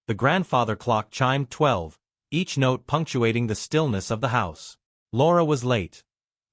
The grandfather clock chimed 12, each note punctuating the stillness of the house. Laura was late.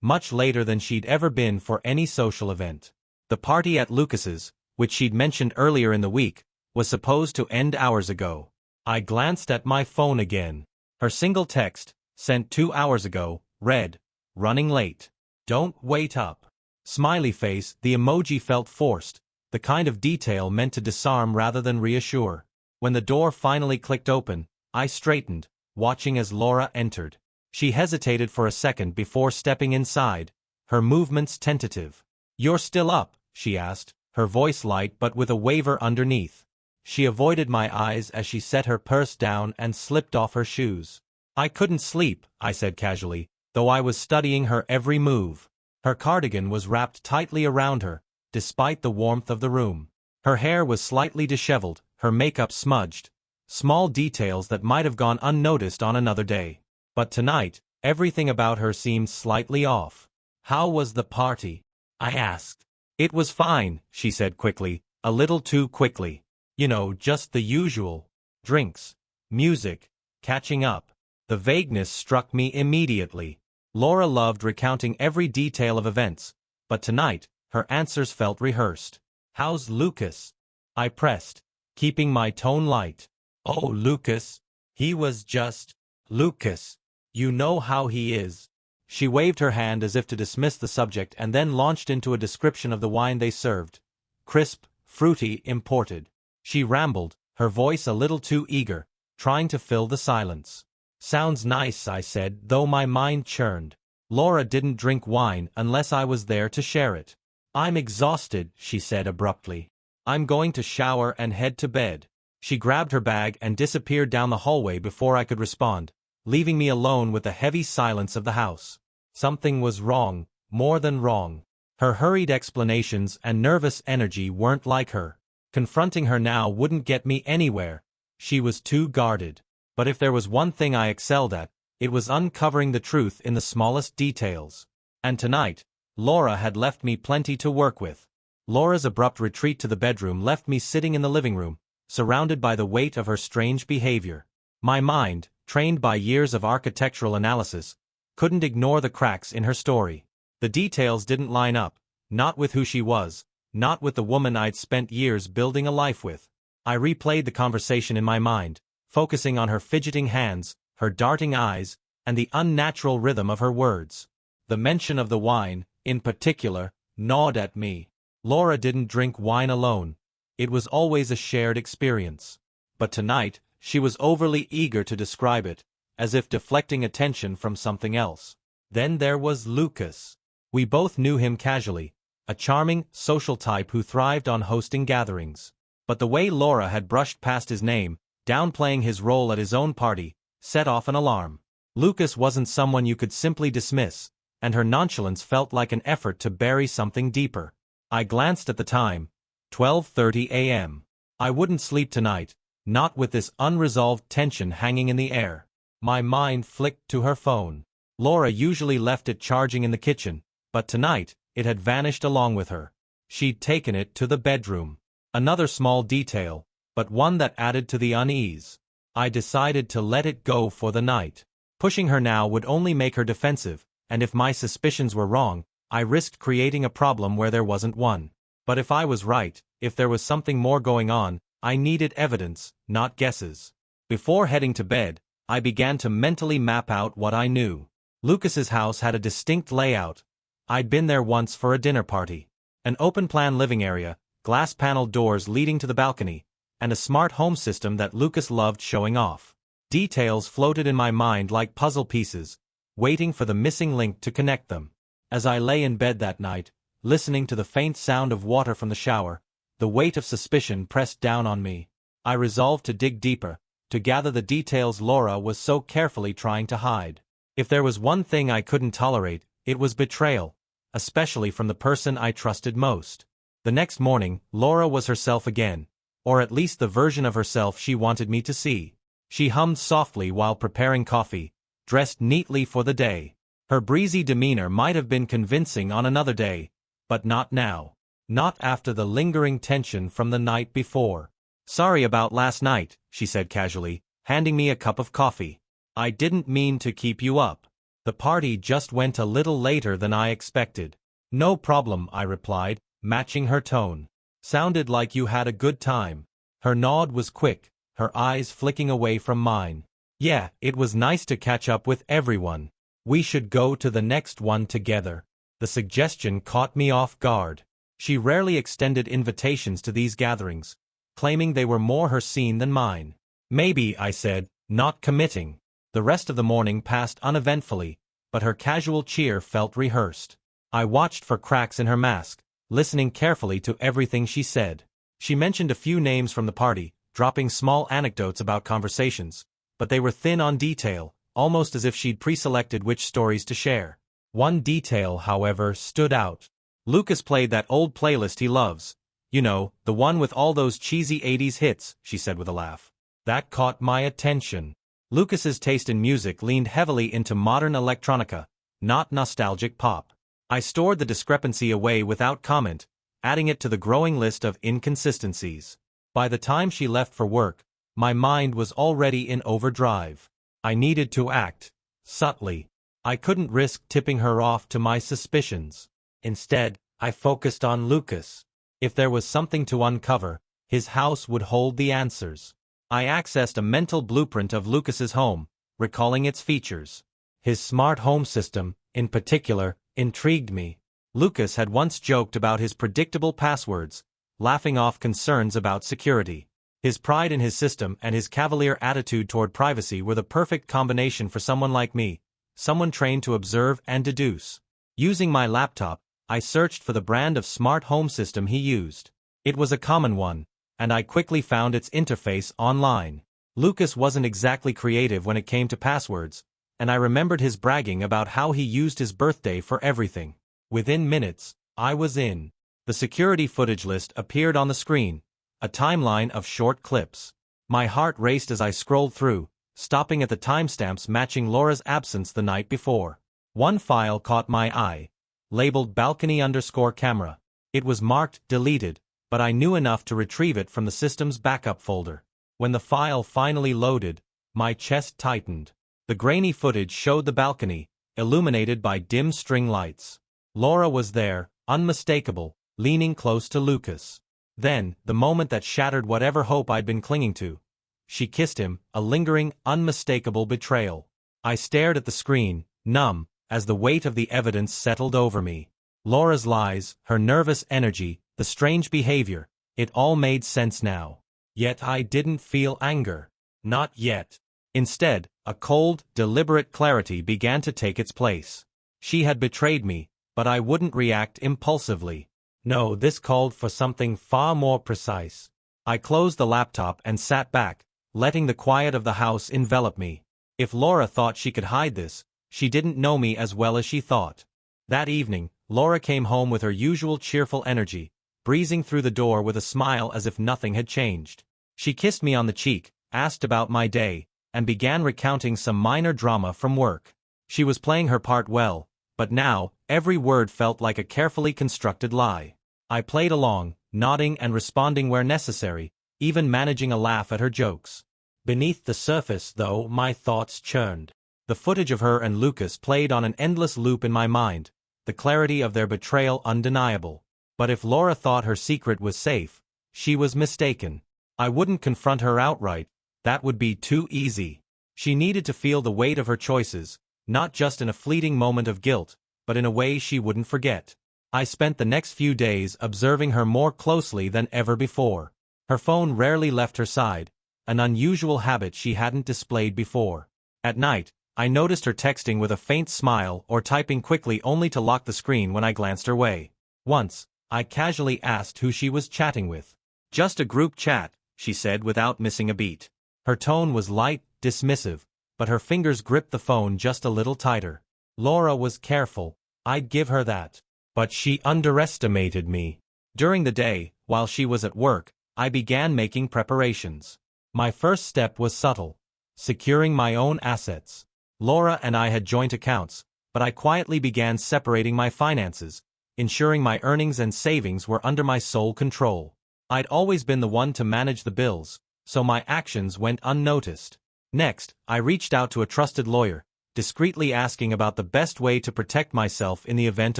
Much later than she'd ever been for any social event. The party at Lucas's, which she'd mentioned earlier in the week, was supposed to end hours ago. I glanced at my phone again. Her single text, sent 2 hours ago, read, "Running late. Don't wait up." Smiley face. The emoji felt forced, the kind of detail meant to disarm rather than reassure. When the door finally clicked open, I straightened, watching as Laura entered. She hesitated for a second before stepping inside, her movements tentative. "You're still up?" she asked, her voice light but with a waver underneath. She avoided my eyes as she set her purse down and slipped off her shoes. "I couldn't sleep," I said casually, though I was studying her every move. Her cardigan was wrapped tightly around her, despite the warmth of the room. Her hair was slightly disheveled, her makeup smudged. Small details that might have gone unnoticed on another day. But tonight, everything about her seemed slightly off. "How was the party?" I asked. "It was fine," she said quickly, a little too quickly. "You know, just the usual. Drinks, music, catching up." The vagueness struck me immediately. Laura loved recounting every detail of events, but tonight, her answers felt rehearsed. "How's Lucas?" I pressed, keeping my tone light. "Oh, Lucas. He was just Lucas. You know how he is." She waved her hand as if to dismiss the subject and then launched into a description of the wine they served. Crisp, fruity, imported. She rambled, her voice a little too eager, trying to fill the silence. "Sounds nice," I said, though my mind churned. Laura didn't drink wine unless I was there to share it. "I'm exhausted," she said abruptly. "I'm going to shower and head to bed." She grabbed her bag and disappeared down the hallway before I could respond, leaving me alone with the heavy silence of the house. Something was wrong, more than wrong. Her hurried explanations and nervous energy weren't like her. Confronting her now wouldn't get me anywhere. She was too guarded. But if there was one thing I excelled at, it was uncovering the truth in the smallest details. And tonight, Laura had left me plenty to work with. Laura's abrupt retreat to the bedroom left me sitting in the living room, surrounded by the weight of her strange behavior. My mind, trained by years of architectural analysis, couldn't ignore the cracks in her story. The details didn't line up, not with who she was, not with the woman I'd spent years building a life with. I replayed the conversation in my mind, focusing on her fidgeting hands, her darting eyes, and the unnatural rhythm of her words. The mention of the wine, in particular, gnawed at me. Laura didn't drink wine alone. It was always a shared experience. But tonight, she was overly eager to describe it, as if deflecting attention from something else. Then there was Lucas. We both knew him casually, a charming, social type who thrived on hosting gatherings. But the way Laura had brushed past his name, downplaying his role at his own party, set off an alarm. Lucas wasn't someone you could simply dismiss, and her nonchalance felt like an effort to bury something deeper. I glanced at the time, 12:30 a.m. I wouldn't sleep tonight, not with this unresolved tension hanging in the air. My mind flicked to her phone. Laura usually left it charging in the kitchen, but tonight, it had vanished along with her. She'd taken it to the bedroom. Another small detail, but one that added to the unease. I decided to let it go for the night. Pushing her now would only make her defensive, and if my suspicions were wrong, I risked creating a problem where there wasn't one. But if I was right, if there was something more going on, I needed evidence, not guesses. Before heading to bed, I began to mentally map out what I knew. Lucas's house had a distinct layout. I'd been there once for a dinner party. An open-plan living area, glass-paneled doors leading to the balcony, and a smart home system that Lucas loved showing off. Details floated in my mind like puzzle pieces, waiting for the missing link to connect them. As I lay in bed that night, listening to the faint sound of water from the shower, the weight of suspicion pressed down on me. I resolved to dig deeper, to gather the details Laura was so carefully trying to hide. If there was one thing I couldn't tolerate, it was betrayal, especially from the person I trusted most. The next morning, Laura was herself again, or at least the version of herself she wanted me to see. She hummed softly while preparing coffee, dressed neatly for the day. Her breezy demeanor might have been convincing on another day, but not now. Not after the lingering tension from the night before. Sorry about last night, she said casually, handing me a cup of coffee. I didn't mean to keep you up. The party just went a little later than I expected. No problem, I replied, matching her tone. Sounded like you had a good time. Her nod was quick, her eyes flicking away from mine. Yeah, it was nice to catch up with everyone. We should go to the next one together. The suggestion caught me off guard. She rarely extended invitations to these gatherings, claiming they were more her scene than mine. Maybe, I said, not committing. The rest of the morning passed uneventfully, but her casual cheer felt rehearsed. I watched for cracks in her mask, listening carefully to everything she said. She mentioned a few names from the party, dropping small anecdotes about conversations, but they were thin on detail, almost as if she'd pre-selected which stories to share. One detail, however, stood out. Lucas played that old playlist he loves. You know, the one with all those cheesy 80s hits, she said with a laugh. That caught my attention. Lucas's taste in music leaned heavily into modern electronica, not nostalgic pop. I stored the discrepancy away without comment, adding it to the growing list of inconsistencies. By the time she left for work, my mind was already in overdrive. I needed to act, subtly. I couldn't risk tipping her off to my suspicions. Instead, I focused on Lucas. If there was something to uncover, his house would hold the answers. I accessed a mental blueprint of Lucas's home, recalling its features. His smart home system, in particular, intrigued me. Lucas had once joked about his predictable passwords, laughing off concerns about security. His pride in his system and his cavalier attitude toward privacy were the perfect combination for someone like me, someone trained to observe and deduce. Using my laptop, I searched for the brand of smart home system he used. It was a common one, and I quickly found its interface online. Lucas wasn't exactly creative when it came to passwords, and I remembered his bragging about how he used his birthday for everything. Within minutes, I was in. The security footage list appeared on the screen, a timeline of short clips. My heart raced as I scrolled through, stopping at the timestamps matching Laura's absence the night before. One file caught my eye, labeled balcony_camera. It was marked deleted, but I knew enough to retrieve it from the system's backup folder. When the file finally loaded, my chest tightened. The grainy footage showed the balcony, illuminated by dim string lights. Laura was there, unmistakable, leaning close to Lucas. Then, the moment that shattered whatever hope I'd been clinging to. She kissed him, a lingering, unmistakable betrayal. I stared at the screen, numb, as the weight of the evidence settled over me. Laura's lies, her nervous energy, the strange behavior, it all made sense now. Yet I didn't feel anger. Not yet. Instead, a cold, deliberate clarity began to take its place. She had betrayed me, but I wouldn't react impulsively. No, this called for something far more precise. I closed the laptop and sat back, letting the quiet of the house envelop me. If Laura thought she could hide this, she didn't know me as well as she thought. That evening, Laura came home with her usual cheerful energy, breezing through the door with a smile as if nothing had changed. She kissed me on the cheek, asked about my day, and began recounting some minor drama from work. She was playing her part well, but now, every word felt like a carefully constructed lie. I played along, nodding and responding where necessary, even managing a laugh at her jokes. Beneath the surface, though, my thoughts churned. The footage of her and Lucas played on an endless loop in my mind, the clarity of their betrayal undeniable. But if Laura thought her secret was safe, she was mistaken. I wouldn't confront her outright, that would be too easy. She needed to feel the weight of her choices, not just in a fleeting moment of guilt, but in a way she wouldn't forget. I spent the next few days observing her more closely than ever before. Her phone rarely left her side, an unusual habit she hadn't displayed before. At night, I noticed her texting with a faint smile or typing quickly only to lock the screen when I glanced her way. Once, I casually asked who she was chatting with. Just a group chat, she said without missing a beat. Her tone was light, dismissive, but her fingers gripped the phone just a little tighter. Laura was careful, I'd give her that. But she underestimated me. During the day, while she was at work, I began making preparations. My first step was subtle. Securing my own assets. Laura and I had joint accounts, but I quietly began separating my finances, ensuring my earnings and savings were under my sole control. I'd always been the one to manage the bills, so my actions went unnoticed. Next, I reached out to a trusted lawyer, discreetly asking about the best way to protect myself in the event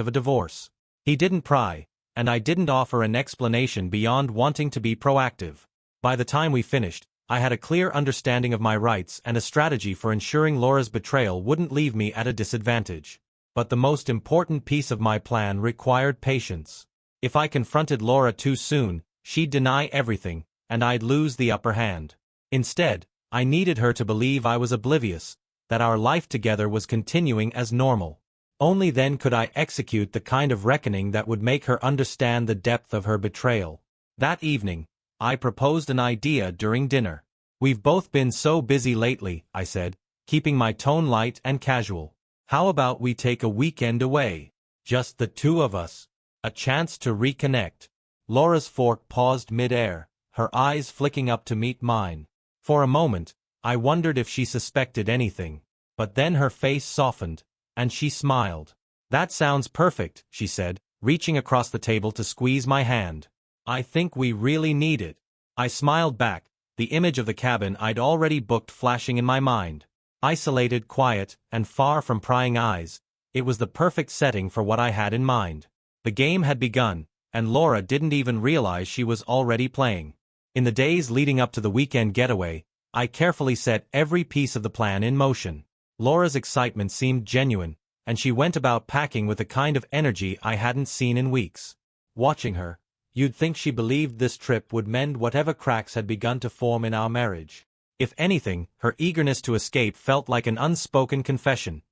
of a divorce. He didn't pry, and I didn't offer an explanation beyond wanting to be proactive. By the time we finished, I had a clear understanding of my rights and a strategy for ensuring Laura's betrayal wouldn't leave me at a disadvantage. But the most important piece of my plan required patience. If I confronted Laura too soon, she'd deny everything, and I'd lose the upper hand. Instead, I needed her to believe I was oblivious, that our life together was continuing as normal. Only then could I execute the kind of reckoning that would make her understand the depth of her betrayal. That evening, I proposed an idea during dinner. "We've both been so busy lately," I said, keeping my tone light and casual. "How about we take a weekend away? Just the two of us. A chance to reconnect." Laura's fork paused mid-air, her eyes flicking up to meet mine. For a moment, I wondered if she suspected anything. But then her face softened, and she smiled. "That sounds perfect," she said, reaching across the table to squeeze my hand. "I think we really need it." I smiled back, the image of the cabin I'd already booked flashing in my mind. Isolated, quiet, and far from prying eyes, it was the perfect setting for what I had in mind. The game had begun, and Laura didn't even realize she was already playing. In the days leading up to the weekend getaway, I carefully set every piece of the plan in motion. Laura's excitement seemed genuine, and she went about packing with a kind of energy I hadn't seen in weeks. Watching her, you'd think she believed this trip would mend whatever cracks had begun to form in our marriage. If anything, her eagerness to escape felt like an unspoken confession.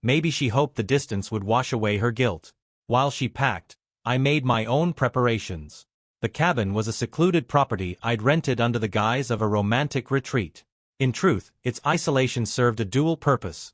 Maybe she hoped the distance would wash away her guilt. While she packed, I made my own preparations. The cabin was a secluded property I'd rented under the guise of a romantic retreat. In truth, its isolation served a dual purpose.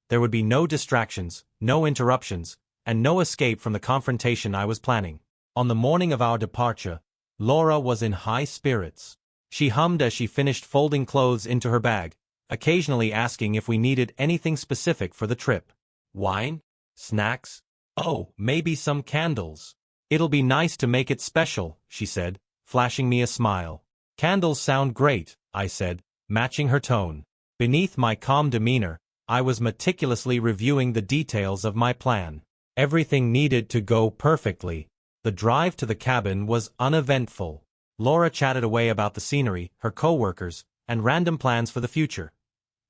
There would be no distractions, no interruptions, and no escape from the confrontation I was planning. On the morning of our departure, Laura was in high spirits. She hummed as she finished folding clothes into her bag, occasionally asking if we needed anything specific for the trip. "Wine? Snacks? Oh, maybe some candles. It'll be nice to make it special," she said, flashing me a smile. "Candles sound great," I said, matching her tone. Beneath my calm demeanor, I was meticulously reviewing the details of my plan. Everything needed to go perfectly. The drive to the cabin was uneventful. Laura chatted away about the scenery, her co-workers, and random plans for the future.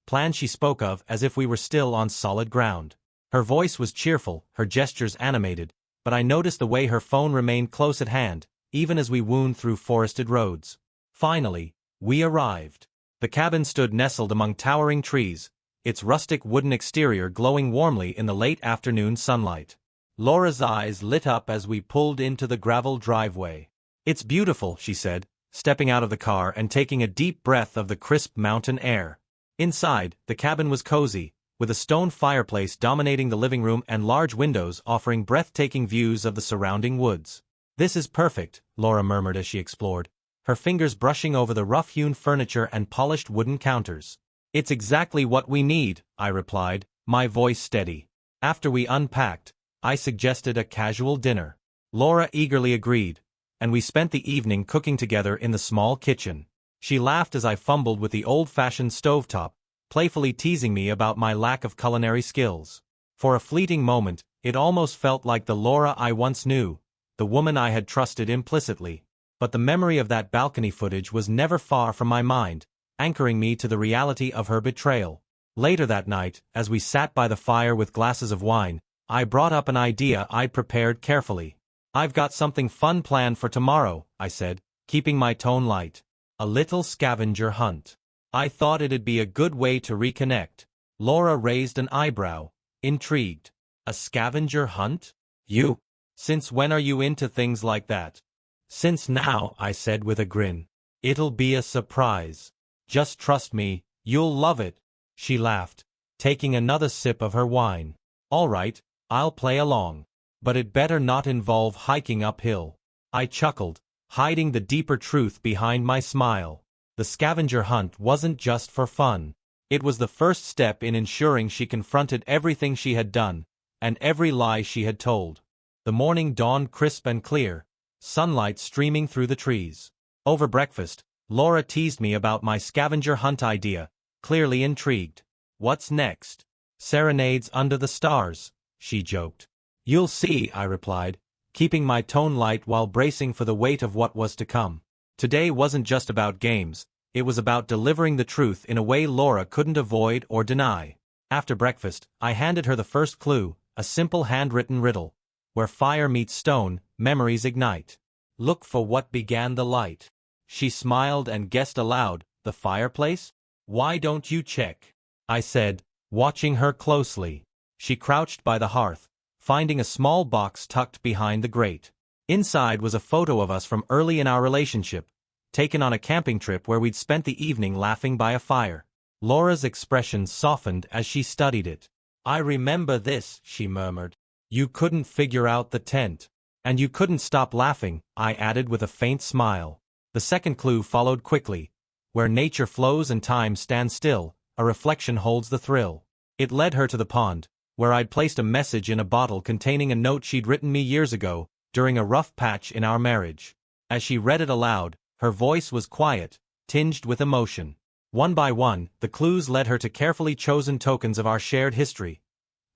Plans she spoke of as if we were still on solid ground. Her voice was cheerful, her gestures animated, but I noticed the way her phone remained close at hand, even as we wound through forested roads. Finally, we arrived. The cabin stood nestled among towering trees, its rustic wooden exterior glowing warmly in the late afternoon sunlight. Laura's eyes lit up as we pulled into the gravel driveway. "It's beautiful," she said, stepping out of the car and taking a deep breath of the crisp mountain air. Inside, the cabin was cozy, with a stone fireplace dominating the living room and large windows offering breathtaking views of the surrounding woods. "This is perfect," Laura murmured as she explored, her fingers brushing over the rough-hewn furniture and polished wooden counters. "It's exactly what we need," I replied, my voice steady. After we unpacked, I suggested a casual dinner. Laura eagerly agreed, and we spent the evening cooking together in the small kitchen. She laughed as I fumbled with the old-fashioned stovetop, playfully teasing me about my lack of culinary skills. For a fleeting moment, it almost felt like the Laura I once knew, the woman I had trusted implicitly. But the memory of that balcony footage was never far from my mind, anchoring me to the reality of her betrayal. Later that night, as we sat by the fire with glasses of wine, I brought up an idea I'd prepared carefully. "I've got something fun planned for tomorrow," I said, keeping my tone light. "A little scavenger hunt. I thought it'd be a good way to reconnect." Laura raised an eyebrow, intrigued. "A scavenger hunt? You? Since when are you into things like that?" "Since now," I said with a grin. "It'll be a surprise. Just trust me, you'll love it." She laughed, taking another sip of her wine. "All right, I'll play along. But it better not involve hiking uphill." I chuckled, hiding the deeper truth behind my smile. The scavenger hunt wasn't just for fun. It was the first step in ensuring she confronted everything she had done, and every lie she had told. The morning dawned crisp and clear, sunlight streaming through the trees. Over breakfast, Laura teased me about my scavenger hunt idea, clearly intrigued. What's next? Serenades under the stars, she joked. You'll see, I replied, keeping my tone light while bracing for the weight of what was to come. Today wasn't just about games, it was about delivering the truth in a way Laura couldn't avoid or deny. After breakfast, I handed her the first clue, a simple handwritten riddle. Where fire meets stone, memories ignite. Look for what began the light. She smiled and guessed aloud, the fireplace? Why don't you check? I said, watching her closely. She crouched by the hearth, finding a small box tucked behind the grate. Inside was a photo of us from early in our relationship, taken on a camping trip where we'd spent the evening laughing by a fire. Laura's expression softened as she studied it. I remember this, she murmured. You couldn't figure out the tent. And you couldn't stop laughing, I added with a faint smile. The second clue followed quickly. Where nature flows and time stands still, a reflection holds the thrill. It led her to the pond, where I'd placed a message in a bottle containing a note she'd written me years ago, during a rough patch in our marriage. As she read it aloud, her voice was quiet, tinged with emotion. One by one, the clues led her to carefully chosen tokens of our shared history.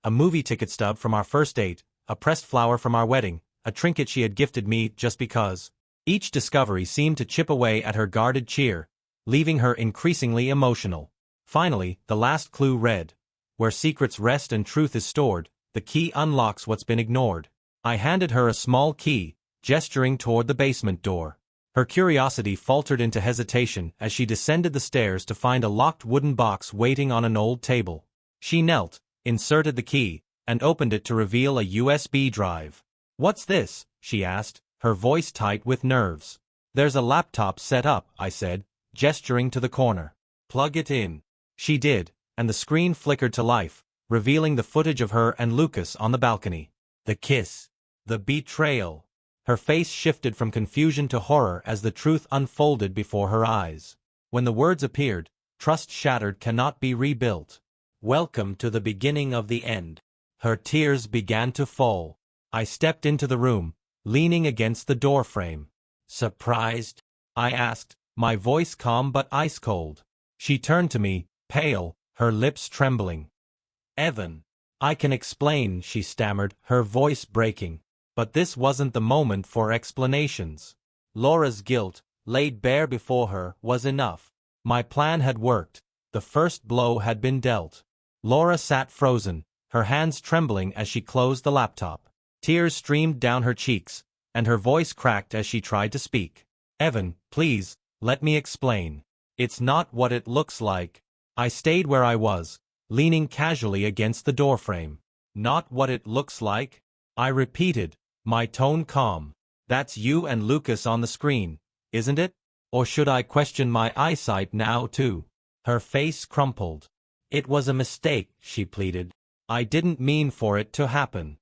A movie ticket stub from our first date, a pressed flower from our wedding, a trinket she had gifted me just because. Each discovery seemed to chip away at her guarded cheer, leaving her increasingly emotional. Finally, the last clue read, where secrets rest and truth is stored, the key unlocks what's been ignored. I handed her a small key, gesturing toward the basement door. Her curiosity faltered into hesitation as she descended the stairs to find a locked wooden box waiting on an old table. She knelt, inserted the key, and opened it to reveal a USB drive. What's this? She asked, her voice tight with nerves. There's a laptop set up, I said, gesturing to the corner. Plug it in. She did, and the screen flickered to life, revealing the footage of her and Lucas on the balcony. The kiss. The betrayal. Her face shifted from confusion to horror as the truth unfolded before her eyes. When the words appeared, trust shattered cannot be rebuilt. Welcome to the beginning of the end. Her tears began to fall. I stepped into the room, leaning against the doorframe. Surprised? I asked, my voice calm but ice-cold. She turned to me, pale, her lips trembling. Evan. I can explain, she stammered, her voice breaking. But this wasn't the moment for explanations. Laura's guilt, laid bare before her, was enough. My plan had worked. The first blow had been dealt. Laura sat frozen, her hands trembling as she closed the laptop. Tears streamed down her cheeks, and her voice cracked as she tried to speak. Evan, please, let me explain. It's not what it looks like. I stayed where I was, leaning casually against the doorframe. Not what it looks like? I repeated, my tone calm. That's you and Lucas on the screen, isn't it? Or should I question my eyesight now too? Her face crumpled. It was a mistake, she pleaded. I didn't mean for it to happen.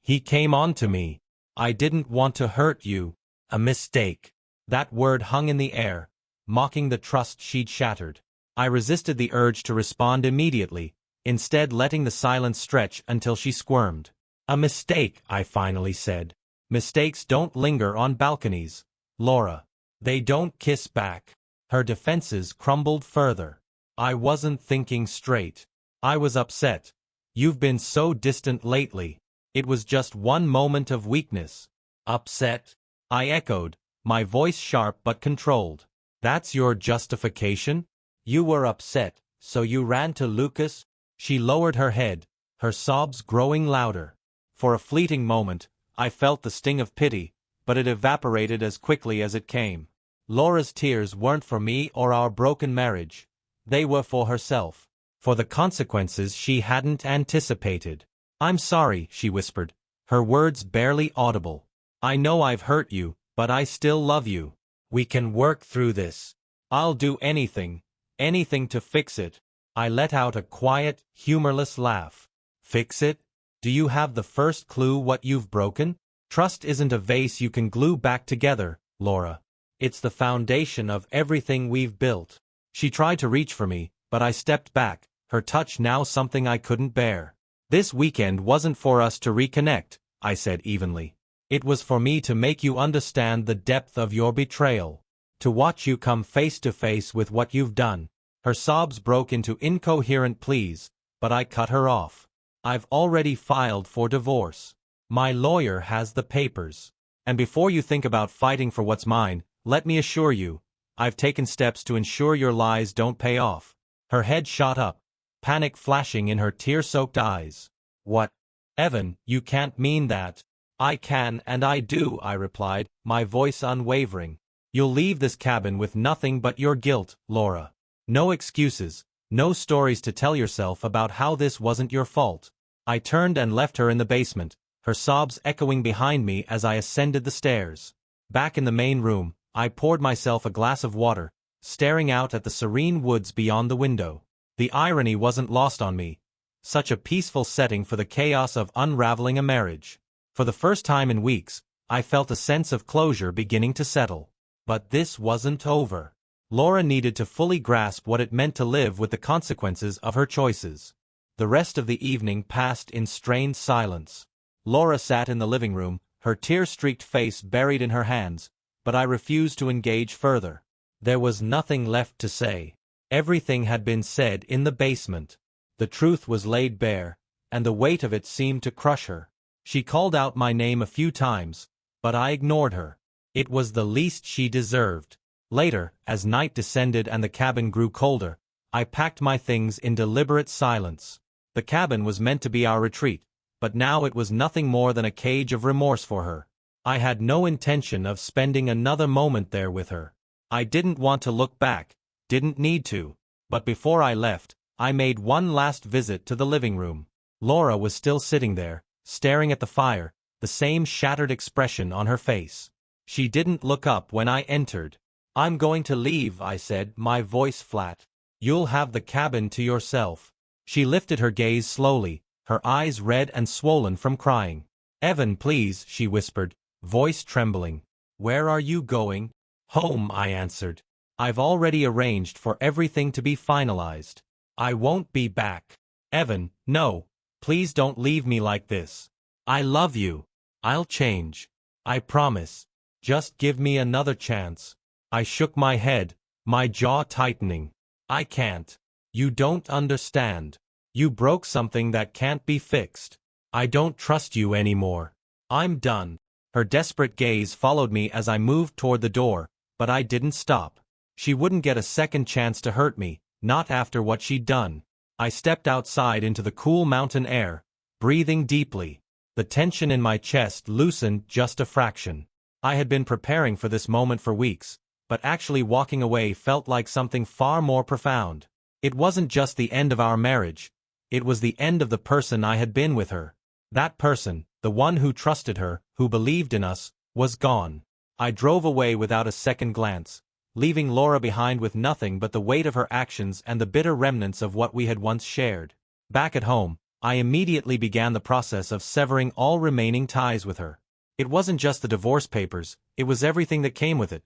He came on to me. I didn't want to hurt you. A mistake. That word hung in the air, mocking the trust she'd shattered. I resisted the urge to respond immediately, instead letting the silence stretch until she squirmed. A mistake, I finally said. Mistakes don't linger on balconies, Laura. They don't kiss back. Her defenses crumbled further. I wasn't thinking straight. I was upset. You've been so distant lately. It was just one moment of weakness. Upset? I echoed, my voice sharp but controlled. That's your justification? You were upset, so you ran to Lucas? She lowered her head, her sobs growing louder. For a fleeting moment, I felt the sting of pity, but it evaporated as quickly as it came. Laura's tears weren't for me or our broken marriage. They were for herself, for the consequences she hadn't anticipated. I'm sorry, she whispered, her words barely audible. I know I've hurt you, but I still love you. We can work through this. I'll do anything to fix it. I let out a quiet, humorless laugh. Fix it? Do you have the first clue what you've broken? Trust isn't a vase you can glue back together, Laura. It's the foundation of everything we've built. She tried to reach for me, but I stepped back, her touch now something I couldn't bear. This weekend wasn't for us to reconnect, I said evenly. It was for me to make you understand the depth of your betrayal. To watch you come face to face with what you've done. Her sobs broke into incoherent pleas, but I cut her off. I've already filed for divorce. My lawyer has the papers. And before you think about fighting for what's mine, let me assure you, I've taken steps to ensure your lies don't pay off. Her head shot up, panic flashing in her tear-soaked eyes. What? Evan, you can't mean that. I can and I do, I replied, my voice unwavering. You'll leave this cabin with nothing but your guilt, Laura. No excuses, no stories to tell yourself about how this wasn't your fault. I turned and left her in the basement, her sobs echoing behind me as I ascended the stairs. Back in the main room, I poured myself a glass of water, staring out at the serene woods beyond the window. The irony wasn't lost on me. Such a peaceful setting for the chaos of unraveling a marriage. For the first time in weeks, I felt a sense of closure beginning to settle. But this wasn't over. Laura needed to fully grasp what it meant to live with the consequences of her choices. The rest of the evening passed in strained silence. Laura sat in the living room, her tear-streaked face buried in her hands, but I refused to engage further. There was nothing left to say. Everything had been said in the basement. The truth was laid bare, and the weight of it seemed to crush her. She called out my name a few times, but I ignored her. It was the least she deserved. Later, as night descended and the cabin grew colder, I packed my things in deliberate silence. The cabin was meant to be our retreat, but now it was nothing more than a cage of remorse for her. I had no intention of spending another moment there with her. I didn't want to look back, didn't need to. But before I left, I made one last visit to the living room. Laura was still sitting there, staring at the fire, the same shattered expression on her face. She didn't look up when I entered. I'm going to leave, I said, my voice flat. You'll have the cabin to yourself. She lifted her gaze slowly, her eyes red and swollen from crying. Evan, please, she whispered, voice trembling. Where are you going? Home, I answered. I've already arranged for everything to be finalized. I won't be back. Evan, no. Please don't leave me like this. I love you. I'll change. I promise. Just give me another chance. I shook my head, my jaw tightening. I can't. You don't understand. You broke something that can't be fixed. I don't trust you anymore. I'm done. Her desperate gaze followed me as I moved toward the door, but I didn't stop. She wouldn't get a second chance to hurt me, not after what she'd done. I stepped outside into the cool mountain air, breathing deeply. The tension in my chest loosened just a fraction. I had been preparing for this moment for weeks, but actually walking away felt like something far more profound. It wasn't just the end of our marriage. It was the end of the person I had been with her. That person, the one who trusted her, who believed in us, was gone. I drove away without a second glance, leaving Laura behind with nothing but the weight of her actions and the bitter remnants of what we had once shared. Back at home, I immediately began the process of severing all remaining ties with her. It wasn't just the divorce papers, it was everything that came with it.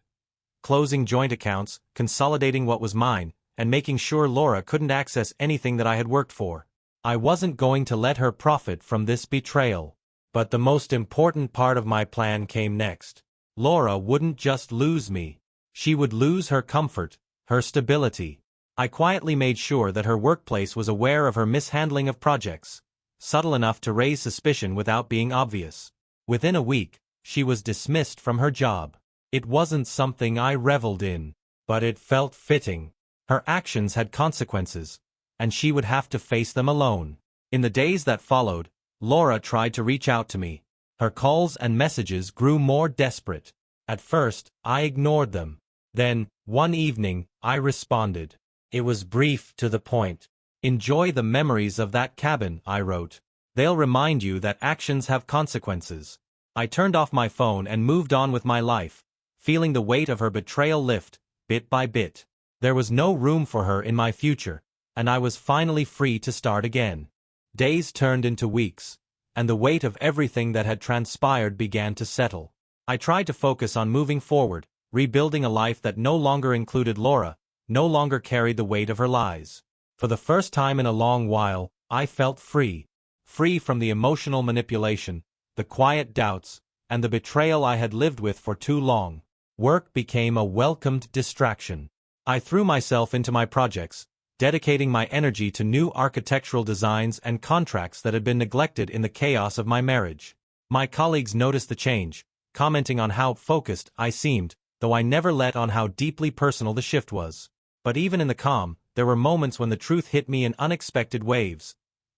Closing joint accounts, consolidating what was mine, and making sure Laura couldn't access anything that I had worked for. I wasn't going to let her profit from this betrayal. But the most important part of my plan came next. Laura wouldn't just lose me. She would lose her comfort, her stability. I quietly made sure that her workplace was aware of her mishandling of projects, subtle enough to raise suspicion without being obvious. Within a week, she was dismissed from her job. It wasn't something I reveled in, but it felt fitting. Her actions had consequences, and she would have to face them alone. In the days that followed, Laura tried to reach out to me. Her calls and messages grew more desperate. At first, I ignored them. Then, one evening, I responded. It was brief, to the point. Enjoy the memories of that cabin, I wrote. They'll remind you that actions have consequences. I turned off my phone and moved on with my life, feeling the weight of her betrayal lift, bit by bit. There was no room for her in my future, and I was finally free to start again. Days turned into weeks, and the weight of everything that had transpired began to settle. I tried to focus on moving forward, rebuilding a life that no longer included Laura, no longer carried the weight of her lies. For the first time in a long while, I felt free. Free from the emotional manipulation, the quiet doubts, and the betrayal I had lived with for too long. Work became a welcomed distraction. I threw myself into my projects, dedicating my energy to new architectural designs and contracts that had been neglected in the chaos of my marriage. My colleagues noticed the change, commenting on how focused I seemed, though I never let on how deeply personal the shift was. But even in the calm, there were moments when the truth hit me in unexpected waves.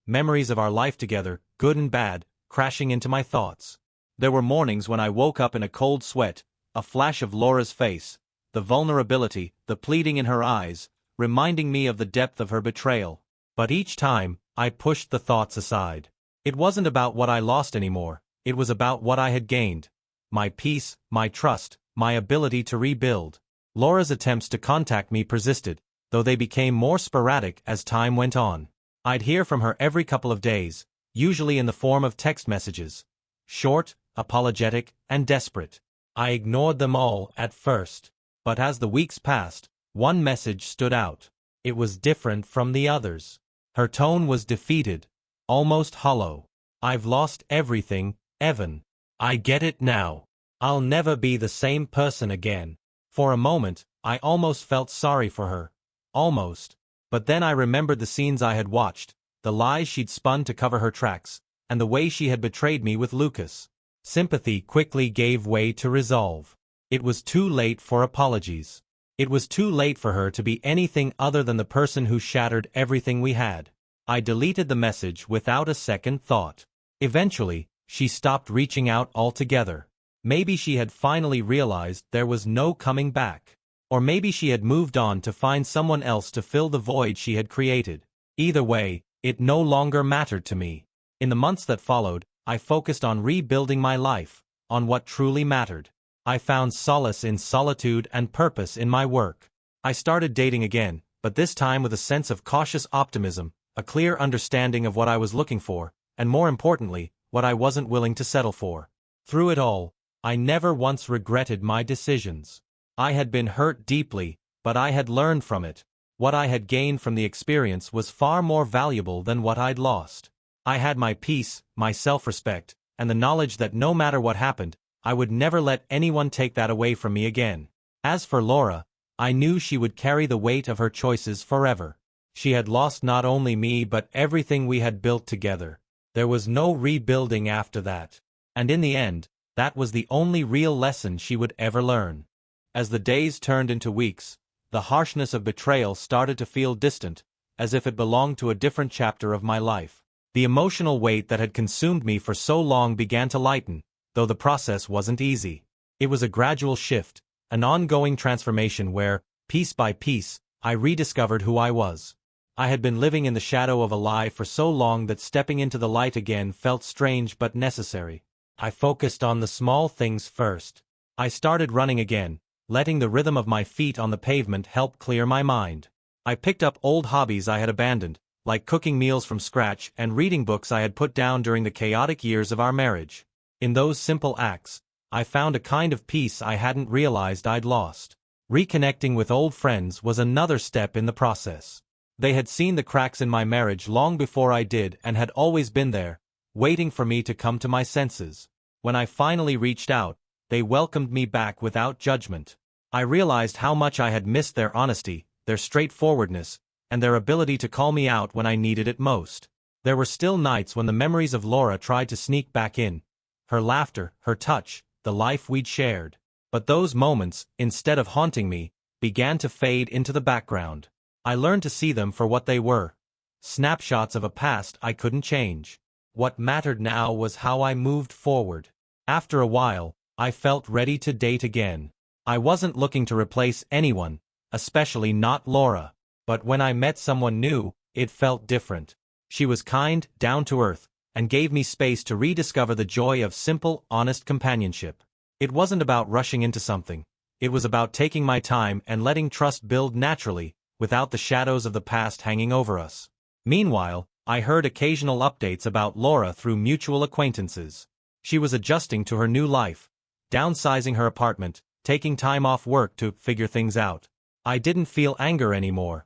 Memories of our life together, good and bad, crashing into my thoughts. There were mornings when I woke up in a cold sweat, a flash of Laura's face, the vulnerability, the pleading in her eyes, reminding me of the depth of her betrayal. But each time, I pushed the thoughts aside. It wasn't about what I lost anymore, it was about what I had gained. My peace, my trust, my ability to rebuild. Laura's attempts to contact me persisted, though they became more sporadic as time went on. I'd hear from her every couple of days, usually in the form of text messages. Short, apologetic, and desperate. I ignored them all at first. But as the weeks passed, one message stood out. It was different from the others. Her tone was defeated, almost hollow. "I've lost everything, Evan. I get it now. I'll never be the same person again." For a moment, I almost felt sorry for her. Almost. But then I remembered the scenes I had watched, the lies she'd spun to cover her tracks, and the way she had betrayed me with Lucas. Sympathy quickly gave way to resolve. It was too late for apologies. It was too late for her to be anything other than the person who shattered everything we had. I deleted the message without a second thought. Eventually, she stopped reaching out altogether. Maybe she had finally realized there was no coming back. Or maybe she had moved on to find someone else to fill the void she had created. Either way, it no longer mattered to me. In the months that followed, I focused on rebuilding my life, on what truly mattered. I found solace in solitude and purpose in my work. I started dating again, but this time with a sense of cautious optimism, a clear understanding of what I was looking for, and more importantly, what I wasn't willing to settle for. Through it all, I never once regretted my decisions. I had been hurt deeply, but I had learned from it. What I had gained from the experience was far more valuable than what I'd lost. I had my peace, my self-respect, and the knowledge that no matter what happened, I would never let anyone take that away from me again. As for Laura, I knew she would carry the weight of her choices forever. She had lost not only me but everything we had built together. There was no rebuilding after that. And in the end, that was the only real lesson she would ever learn. As the days turned into weeks, the harshness of betrayal started to feel distant, as if it belonged to a different chapter of my life. The emotional weight that had consumed me for so long began to lighten, though the process wasn't easy. It was a gradual shift, an ongoing transformation where, piece by piece, I rediscovered who I was. I had been living in the shadow of a lie for so long that stepping into the light again felt strange but necessary. I focused on the small things first. I started running again, letting the rhythm of my feet on the pavement help clear my mind. I picked up old hobbies I had abandoned, like cooking meals from scratch and reading books I had put down during the chaotic years of our marriage. In those simple acts, I found a kind of peace I hadn't realized I'd lost. Reconnecting with old friends was another step in the process. They had seen the cracks in my marriage long before I did and had always been there, waiting for me to come to my senses. When I finally reached out, they welcomed me back without judgment. I realized how much I had missed their honesty, their straightforwardness, and their ability to call me out when I needed it most. There were still nights when the memories of Laura tried to sneak back in. Her laughter, her touch, the life we'd shared. But those moments, instead of haunting me, began to fade into the background. I learned to see them for what they were. Snapshots of a past I couldn't change. What mattered now was how I moved forward. After a while, I felt ready to date again. I wasn't looking to replace anyone, especially not Laura. But when I met someone new, it felt different. She was kind, down to earth, and gave me space to rediscover the joy of simple, honest companionship. It wasn't about rushing into something. It was about taking my time and letting trust build naturally, without the shadows of the past hanging over us. Meanwhile, I heard occasional updates about Laura through mutual acquaintances. She was adjusting to her new life, downsizing her apartment, taking time off work to figure things out. I didn't feel anger anymore.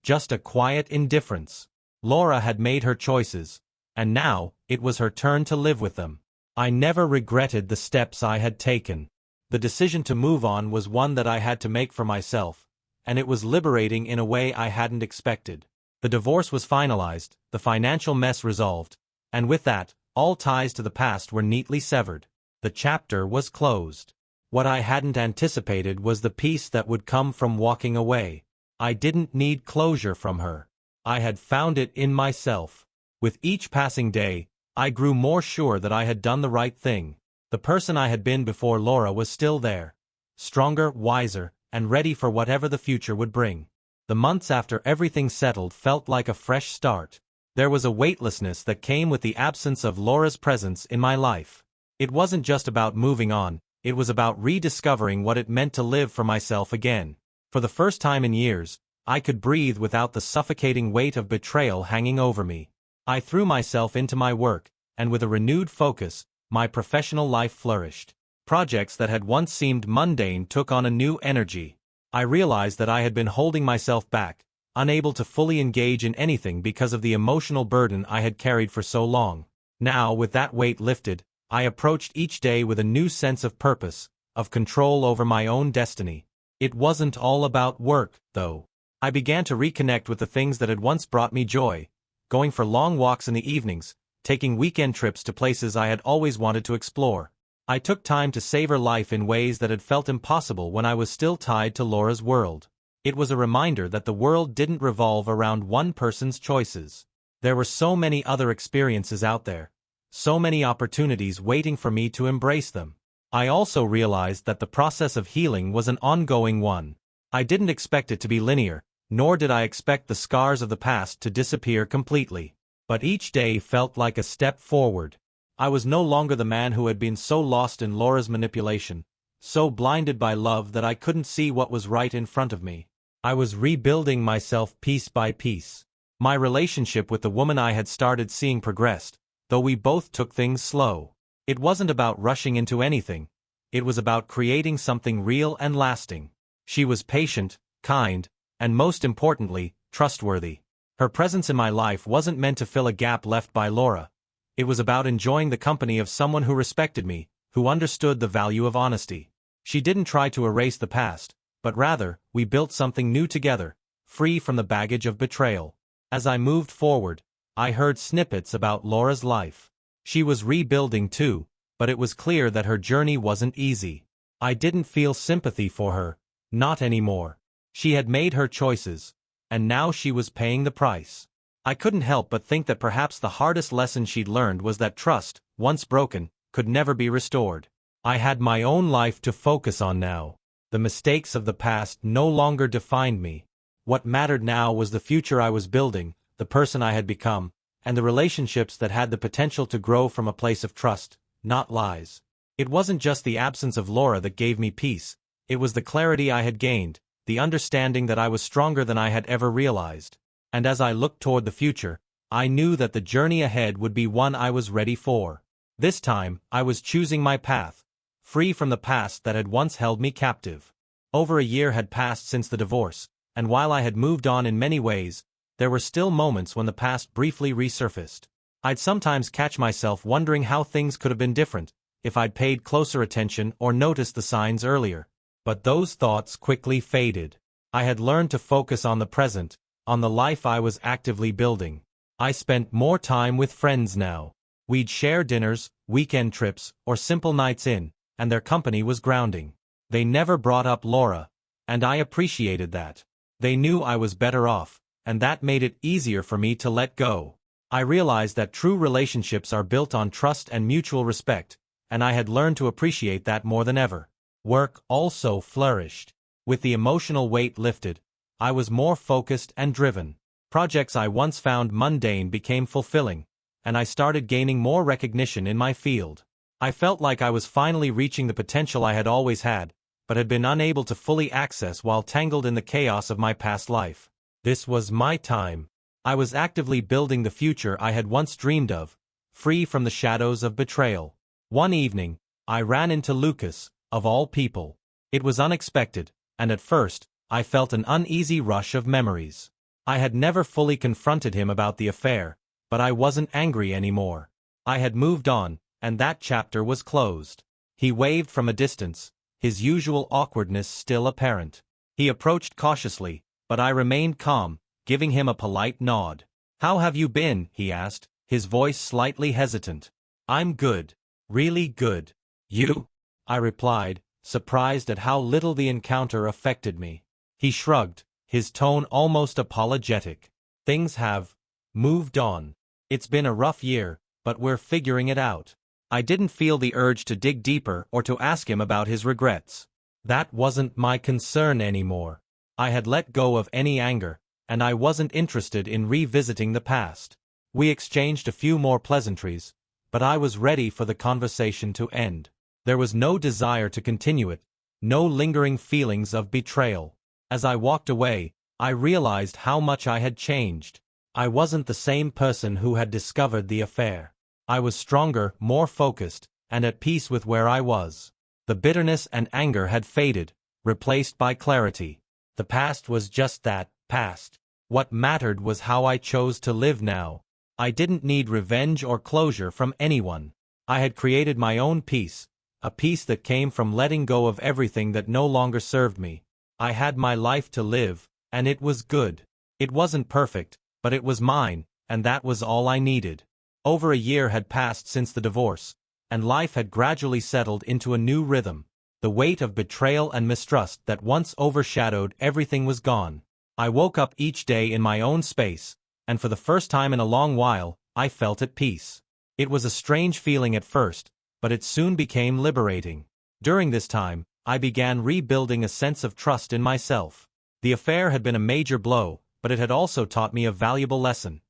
Just a quiet indifference. Laura had made her choices, and now, it was her turn to live with them. I never regretted the steps I had taken. The decision to move on was one that I had to make for myself, and it was liberating in a way I hadn't expected. The divorce was finalized, the financial mess resolved, and with that, all ties to the past were neatly severed. The chapter was closed. What I hadn't anticipated was the peace that would come from walking away. I didn't need closure from her. I had found it in myself. With each passing day, I grew more sure that I had done the right thing. The person I had been before Laura was still there, stronger, wiser, and ready for whatever the future would bring. The months after everything settled felt like a fresh start. There was a weightlessness that came with the absence of Laura's presence in my life. It wasn't just about moving on, it was about rediscovering what it meant to live for myself again. For the first time in years, I could breathe without the suffocating weight of betrayal hanging over me. I threw myself into my work, and with a renewed focus, my professional life flourished. Projects that had once seemed mundane took on a new energy. I realized that I had been holding myself back, unable to fully engage in anything because of the emotional burden I had carried for so long. Now, with that weight lifted, I approached each day with a new sense of purpose, of control over my own destiny. It wasn't all about work, though. I began to reconnect with the things that had once brought me joy, going for long walks in the evenings, taking weekend trips to places I had always wanted to explore. I took time to savor life in ways that had felt impossible when I was still tied to Laura's world. It was a reminder that the world didn't revolve around one person's choices. There were so many other experiences out there, so many opportunities waiting for me to embrace them. I also realized that the process of healing was an ongoing one. I didn't expect it to be linear, nor did I expect the scars of the past to disappear completely. But each day felt like a step forward. I was no longer the man who had been so lost in Laura's manipulation, so blinded by love that I couldn't see what was right in front of me. I was rebuilding myself piece by piece. My relationship with the woman I had started seeing progressed, though we both took things slow. It wasn't about rushing into anything. It was about creating something real and lasting. She was patient, kind, and most importantly, trustworthy. Her presence in my life wasn't meant to fill a gap left by Laura. It was about enjoying the company of someone who respected me, who understood the value of honesty. She didn't try to erase the past, but rather, we built something new together, free from the baggage of betrayal. As I moved forward, I heard snippets about Laura's life. She was rebuilding too, but it was clear that her journey wasn't easy. I didn't feel sympathy for her, not anymore. She had made her choices, and now she was paying the price. I couldn't help but think that perhaps the hardest lesson she'd learned was that trust, once broken, could never be restored. I had my own life to focus on now. The mistakes of the past no longer defined me. What mattered now was the future I was building, the person I had become, and the relationships that had the potential to grow from a place of trust, not lies. It wasn't just the absence of Laura that gave me peace, it was the clarity I had gained, the understanding that I was stronger than I had ever realized. And as I looked toward the future, I knew that the journey ahead would be one I was ready for. This time, I was choosing my path, free from the past that had once held me captive. Over a year had passed since the divorce, and while I had moved on in many ways, there were still moments when the past briefly resurfaced. I'd sometimes catch myself wondering how things could have been different, if I'd paid closer attention or noticed the signs earlier. But those thoughts quickly faded. I had learned to focus on the present, on the life I was actively building. I spent more time with friends now. We'd share dinners, weekend trips, or simple nights in, and their company was grounding. They never brought up Laura, and I appreciated that. They knew I was better off, and that made it easier for me to let go. I realized that true relationships are built on trust and mutual respect, and I had learned to appreciate that more than ever. Work also flourished. With the emotional weight lifted, I was more focused and driven. Projects I once found mundane became fulfilling, and I started gaining more recognition in my field. I felt like I was finally reaching the potential I had always had, but had been unable to fully access while tangled in the chaos of my past life. This was my time. I was actively building the future I had once dreamed of, free from the shadows of betrayal. One evening, I ran into Lucas, of all people. It was unexpected, and at first, I felt an uneasy rush of memories. I had never fully confronted him about the affair, but I wasn't angry anymore. I had moved on, and that chapter was closed. He waved from a distance, his usual awkwardness still apparent. He approached cautiously, but I remained calm, giving him a polite nod. "How have you been?" he asked, his voice slightly hesitant. "I'm good. Really good. You?" I replied, surprised at how little the encounter affected me. He shrugged, his tone almost apologetic. "Things have moved on. It's been a rough year, but we're figuring it out." I didn't feel the urge to dig deeper or to ask him about his regrets. That wasn't my concern anymore. I had let go of any anger, and I wasn't interested in revisiting the past. We exchanged a few more pleasantries, but I was ready for the conversation to end. There was no desire to continue it, no lingering feelings of betrayal. As I walked away, I realized how much I had changed. I wasn't the same person who had discovered the affair. I was stronger, more focused, and at peace with where I was. The bitterness and anger had faded, replaced by clarity. The past was just that, past. What mattered was how I chose to live now. I didn't need revenge or closure from anyone. I had created my own peace, a peace that came from letting go of everything that no longer served me. I had my life to live, and it was good. It wasn't perfect, but it was mine, and that was all I needed. Over a year had passed since the divorce, and life had gradually settled into a new rhythm. The weight of betrayal and mistrust that once overshadowed everything was gone. I woke up each day in my own space, and for the first time in a long while, I felt at peace. It was a strange feeling at first, but it soon became liberating. During this time, I began rebuilding a sense of trust in myself. The affair had been a major blow, but it had also taught me a valuable lesson.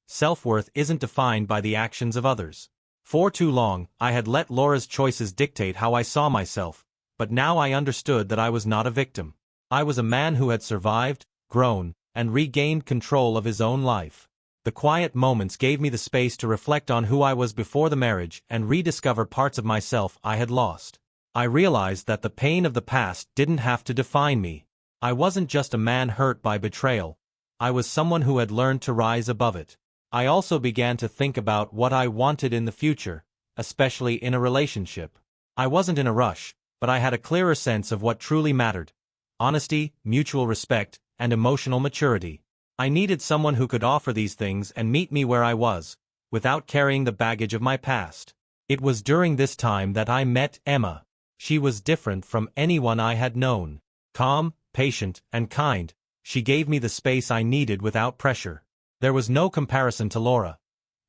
Self-worth isn't defined by the actions of others. For too long, I had let Laura's choices dictate how I saw myself, but now I understood that I was not a victim. I was a man who had survived, grown, and regained control of his own life. The quiet moments gave me the space to reflect on who I was before the marriage and rediscover parts of myself I had lost. I realized that the pain of the past didn't have to define me. I wasn't just a man hurt by betrayal. I was someone who had learned to rise above it. I also began to think about what I wanted in the future, especially in a relationship. I wasn't in a rush, but I had a clearer sense of what truly mattered: honesty, mutual respect, and emotional maturity. I needed someone who could offer these things and meet me where I was, without carrying the baggage of my past. It was during this time that I met Emma. She was different from anyone I had known. Calm, patient, and kind, she gave me the space I needed without pressure. There was no comparison to Laura.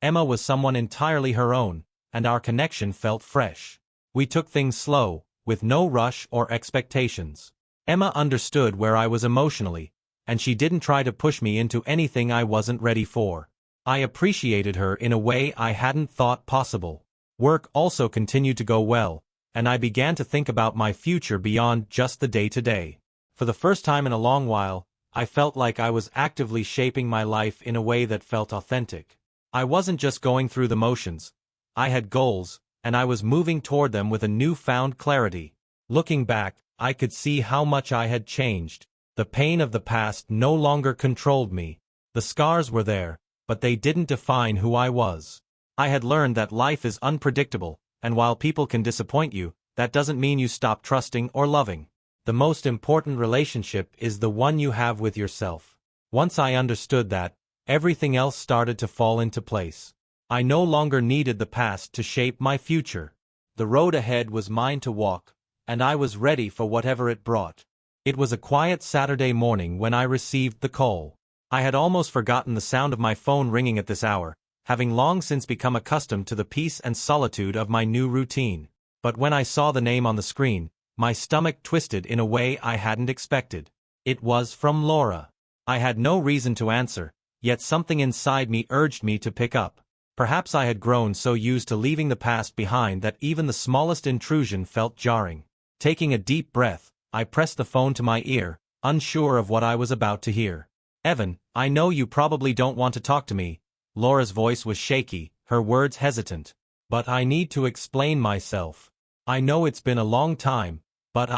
Emma was someone entirely her own, and our connection felt fresh. We took things slow, with no rush or expectations. Emma understood where I was emotionally, and she didn't try to push me into anything I wasn't ready for. I appreciated her in a way I hadn't thought possible. Work also continued to go well, and I began to think about my future beyond just the day-to-day. For the first time in a long while, I felt like I was actively shaping my life in a way that felt authentic. I wasn't just going through the motions. I had goals, and I was moving toward them with a newfound clarity. Looking back, I could see how much I had changed. The pain of the past no longer controlled me. The scars were there, but they didn't define who I was. I had learned that life is unpredictable, and while people can disappoint you, that doesn't mean you stop trusting or loving. The most important relationship is the one you have with yourself. Once I understood that, everything else started to fall into place. I no longer needed the past to shape my future. The road ahead was mine to walk, and I was ready for whatever it brought. It was a quiet Saturday morning when I received the call. I had almost forgotten the sound of my phone ringing at this hour, having long since become accustomed to the peace and solitude of my new routine. But when I saw the name on the screen, my stomach twisted in a way I hadn't expected. It was from Laura. I had no reason to answer, yet something inside me urged me to pick up. Perhaps I had grown so used to leaving the past behind that even the smallest intrusion felt jarring. Taking a deep breath, I pressed the phone to my ear, unsure of what I was about to hear. "Evan, I know you probably don't want to talk to me." Laura's voice was shaky, her words hesitant. "But I need to explain myself. I know it's been a long time, but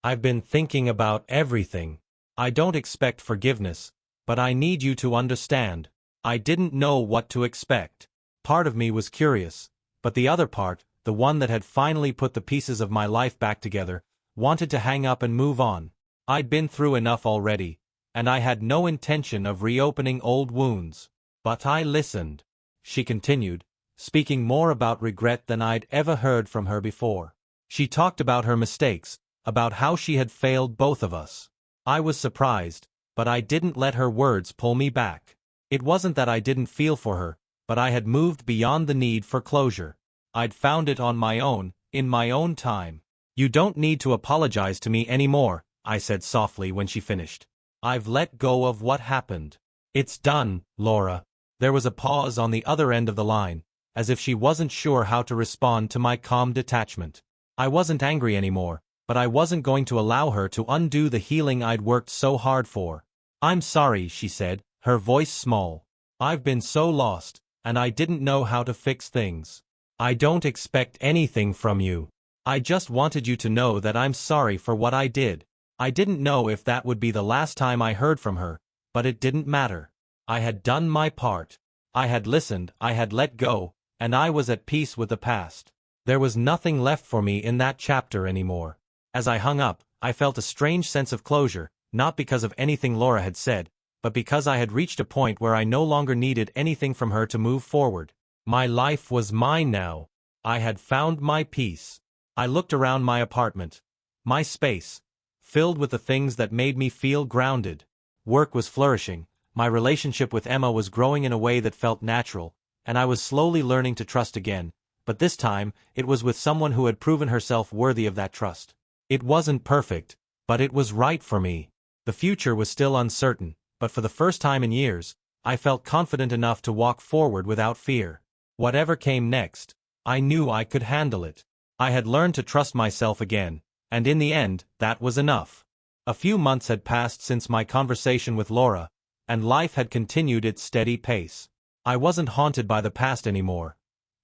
I've been thinking about everything. I don't expect forgiveness, but I need you to understand. I didn't know what to expect." Part of me was curious, but the other part, the one that had finally put the pieces of my life back together, wanted to hang up and move on. I'd been through enough already, and I had no intention of reopening old wounds. But I listened. She continued, speaking more about regret than I'd ever heard from her before. She talked about her mistakes, about how she had failed both of us. I was surprised, but I didn't let her words pull me back. It wasn't that I didn't feel for her, but I had moved beyond the need for closure. I'd found it on my own, in my own time. "You don't need to apologize to me anymore," I said softly when she finished. "I've let go of what happened. It's done, Laura." There was a pause on the other end of the line, as if she wasn't sure how to respond to my calm detachment. I wasn't angry anymore, but I wasn't going to allow her to undo the healing I'd worked so hard for. "I'm sorry," she said, her voice small. "I've been so lost, and I didn't know how to fix things." "I don't expect anything from you. I just wanted you to know that I'm sorry for what I did." I didn't know if that would be the last time I heard from her, but it didn't matter. I had done my part. I had listened, I had let go, and I was at peace with the past. There was nothing left for me in that chapter anymore. As I hung up, I felt a strange sense of closure, not because of anything Laura had said, but because I had reached a point where I no longer needed anything from her to move forward. My life was mine now. I had found my peace. I looked around my apartment. My space, filled with the things that made me feel grounded. Work was flourishing, my relationship with Emma was growing in a way that felt natural, and I was slowly learning to trust again, but this time, it was with someone who had proven herself worthy of that trust. It wasn't perfect, but it was right for me. The future was still uncertain, but for the first time in years, I felt confident enough to walk forward without fear. Whatever came next, I knew I could handle it. I had learned to trust myself again, and in the end, that was enough. A few months had passed since my conversation with Laura, and life had continued its steady pace. I wasn't haunted by the past anymore.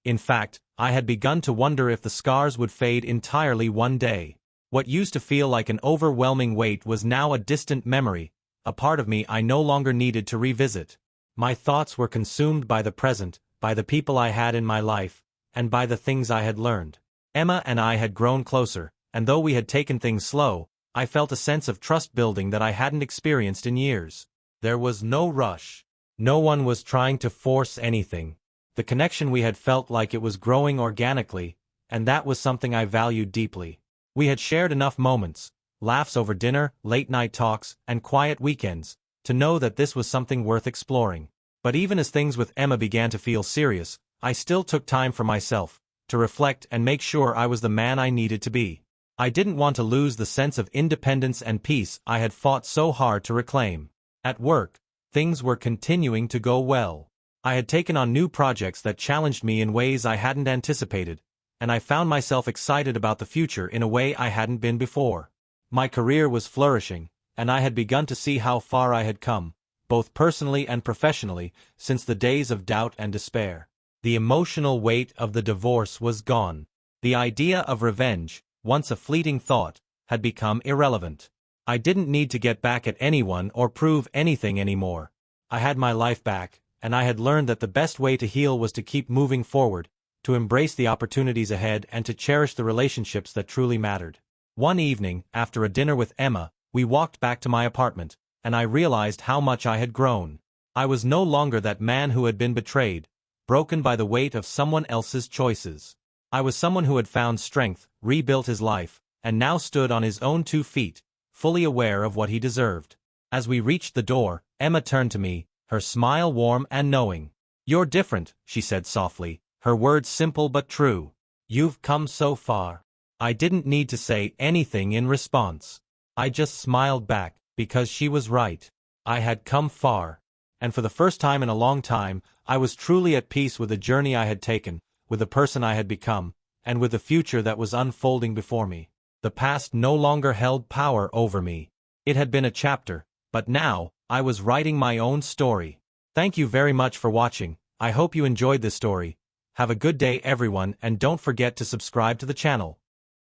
In fact, I had begun to wonder if the scars would fade entirely one day. What used to feel like an overwhelming weight was now a distant memory, a part of me I no longer needed to revisit. My thoughts were consumed by the present, by the people I had in my life, and by the things I had learned. Emma and I had grown closer, and though we had taken things slow, I felt a sense of trust building that I hadn't experienced in years. There was no rush. No one was trying to force anything. The connection we had felt like it was growing organically, and that was something I valued deeply. We had shared enough moments, laughs over dinner, late-night talks, and quiet weekends, to know that this was something worth exploring. But even as things with Emma began to feel serious, I still took time for myself, to reflect and make sure I was the man I needed to be. I didn't want to lose the sense of independence and peace I had fought so hard to reclaim. At work, things were continuing to go well. I had taken on new projects that challenged me in ways I hadn't anticipated, and I found myself excited about the future in a way I hadn't been before. My career was flourishing, and I had begun to see how far I had come, both personally and professionally, since the days of doubt and despair. The emotional weight of the divorce was gone. The idea of revenge, once a fleeting thought, had become irrelevant. I didn't need to get back at anyone or prove anything anymore. I had my life back, and I had learned that the best way to heal was to keep moving forward, to embrace the opportunities ahead and to cherish the relationships that truly mattered. One evening, after a dinner with Emma, we walked back to my apartment, and I realized how much I had grown. I was no longer that man who had been betrayed, broken by the weight of someone else's choices. I was someone who had found strength, rebuilt his life, and now stood on his own 2 feet, fully aware of what he deserved. As we reached the door, Emma turned to me, her smile warm and knowing. "You're different," she said softly, her words simple but true. "You've come so far." I didn't need to say anything in response. I just smiled back, because she was right. I had come far. And for the first time in a long time, I was truly at peace with the journey I had taken, with the person I had become, and with the future that was unfolding before me. The past no longer held power over me. It had been a chapter, but now, I was writing my own story. Thank you very much for watching. I hope you enjoyed this story. Have a good day everyone, and don't forget to subscribe to the channel.